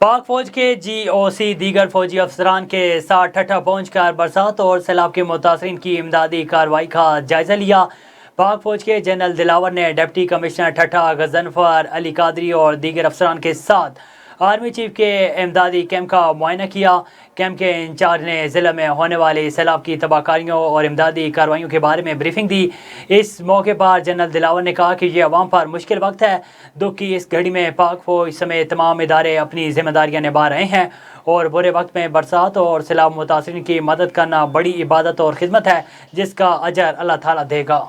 पाक फौज के GOC दीगर फौजी अफसरान के साथ ठट्ठा पहुंचकर बरसात और सैलाब के मुतासरीन की इमदादी कार्रवाई का जायजा लिया। पाक फौज के जनरल दिलावर ने डिप्टी कमिश्नर ठट्ठा गजनफर अली कादरी और दीगर अफसरान के साथ आर्मी चीफ के इमदादी कैंप का मुआयना किया। कैंप के इंचार्ज ने ज़िले में होने वाले सैलाब की तबाहकारियों और इमदादी कार्रवाइयों के बारे में ब्रीफिंग दी। इस मौके पर जनरल दिलावर ने कहा कि ये अवाम पर मुश्किल वक्त है। दुख की इस घड़ी में पाक फौज समेत तमाम इदारे अपनी जिम्मेदारियां निभा रहे हैं और बुरे वक्त में बरसात और सैलाब मुतासरीन की मदद करना बड़ी इबादत और खिदमत है, जिसका अजर अल्लाह ताला देगा।